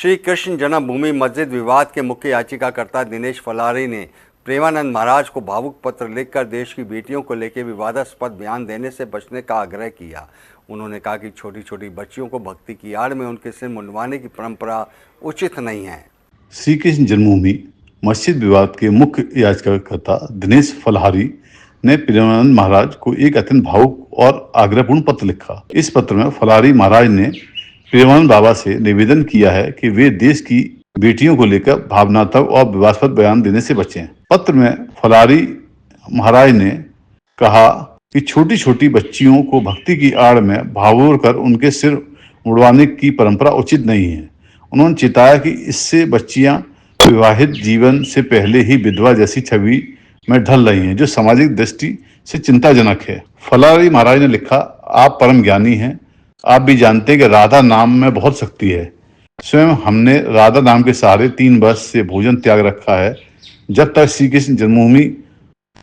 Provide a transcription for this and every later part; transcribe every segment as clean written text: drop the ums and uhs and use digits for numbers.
श्री कृष्ण जन्मभूमि मस्जिद विवाद के मुख्य याचिकाकर्ता दिनेश फलारी ने प्रेमानंद महाराज को भावुक पत्र लिखकर देश की बेटियों को लेकर विवादास्पद बयान देने से बचने का आग्रह किया। उन्होंने कहा कि छोटी छोटी बच्चियों को भक्ति की आड़ में उनके सिर मुंडवाने की परंपरा उचित नहीं है। श्री कृष्ण जन्मभूमि मस्जिद विवाद के मुख्य याचिकाकर्ता दिनेश फलारी ने प्रेमानंद महाराज को एक अत्यंत भावुक और आग्रहपूर्ण पत्र लिखा। इस पत्र में फलारी महाराज ने प्रेमानंद बाबा से निवेदन किया है कि वे देश की बेटियों को लेकर भावनात्मक और विवादास्पद बयान देने से बचें। पत्र में फलारी महाराज ने कहा कि छोटी छोटी बच्चियों को भक्ति की आड़ में भावुर कर उनके सिर मुड़वाने की परंपरा उचित नहीं है। उन्होंने चेताया कि इससे बच्चियां विवाहित जीवन से पहले ही विधवा जैसी छवि में ढल रही हैं, जो सामाजिक दृष्टि से चिंताजनक है। फलारी महाराज ने लिखा, आप परम ज्ञानी हैं, आप भी जानते हैं कि राधा नाम में बहुत शक्ति है। स्वयं हमने राधा नाम के सहारे 3 वर्ष से भोजन त्याग रखा है, जब तक श्री कृष्ण जन्मभूमि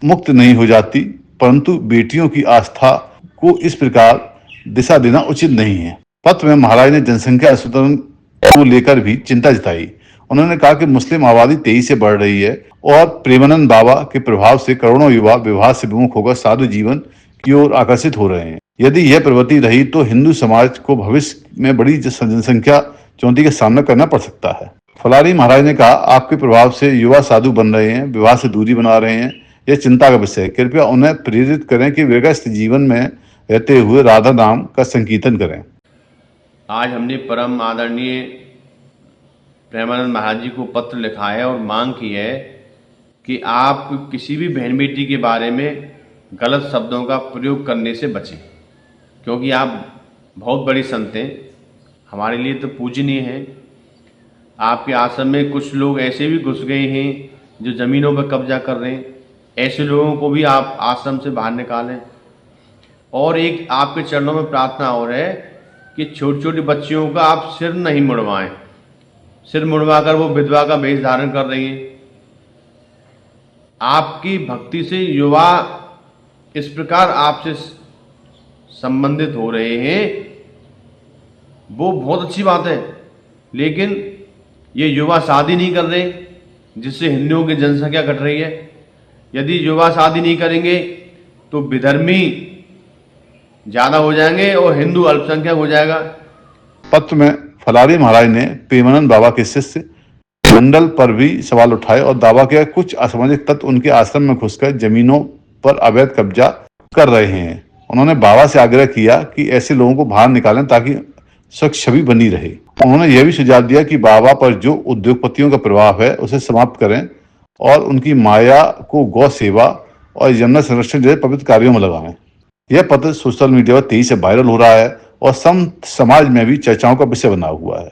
मुक्त नहीं हो जाती। परंतु बेटियों की आस्था को इस प्रकार दिशा देना उचित नहीं है। पत्र में महाराज ने जनसंख्या असंतुलन को लेकर भी चिंता जताई। उन्होंने कहा कि मुस्लिम आबादी तेजी से बढ़ रही है और प्रेमानंद बाबा के प्रभाव से करोड़ों युवा विवाह से विमुख होकर साधु जीवन की ओर आकर्षित हो रहे हैं। यदि यह प्रवृत्ति रही तो हिंदू समाज को भविष्य में बड़ी जनसंख्या चुनौती का सामना करना पड़ सकता है। फलारी महाराज ने कहा, आपके प्रभाव से युवा साधु बन रहे हैं, विवाह से दूरी बना रहे हैं, यह चिंता का विषय है। कृपया उन्हें प्रेरित करें कि वे व्यस्त जीवन में रहते हुए राधा नाम का संकीर्तन करें। आज हमने परम आदरणीय प्रेमानंद महाराज जी को पत्र लिखा है और मांग की है कि आप किसी भी बहन बेटी के बारे में गलत शब्दों का प्रयोग करने से बचें, क्योंकि आप बहुत बड़ी संत हैं, हमारे लिए तो पूजनीय हैं। आपके आश्रम में कुछ लोग ऐसे भी घुस गए हैं जो ज़मीनों पर कब्जा कर रहे हैं। ऐसे लोगों को भी आप आश्रम से बाहर निकालें। और एक आपके चरणों में प्रार्थना और है कि छोटी छोटी बच्चियों का आप सिर नहीं मुड़वाएं। सिर मुड़वाकर वो विधवा का वेश धारण कर रही हैं। आपकी भक्ति से युवा इस प्रकार आपसे संबंधित हो रहे हैं, वो बहुत अच्छी बात है, लेकिन ये युवा शादी नहीं कर रहे, जिससे हिंदुओं की जनसंख्या घट रही है। यदि युवा शादी नहीं करेंगे तो विधर्मी ज़्यादा हो जाएंगे और हिंदू अल्पसंख्यक हो जाएगा। पत्र में फलारी महाराज ने प्रेमानंद बाबा के शिष्य मंडल पर भी सवाल उठाए और दावा किया कुछ असामाजिक तत्व उनके आश्रम में घुसकर जमीनों पर अवैध कब्जा कर रहे हैं। उन्होंने बाबा से आग्रह किया कि ऐसे लोगों को बाहर निकालें ताकि स्वच्छ छवि बनी रहे। उन्होंने यह भी सुझाव दिया कि बाबा पर जो उद्योगपतियों का प्रभाव है उसे समाप्त करें और उनकी माया को गौ सेवा और यमुना संरक्षण जैसे पवित्र कार्यों में लगाएं। यह पत्र सोशल मीडिया पर तेजी से वायरल हो रहा है और संत समाज में भी चर्चाओं का विषय बना हुआ है।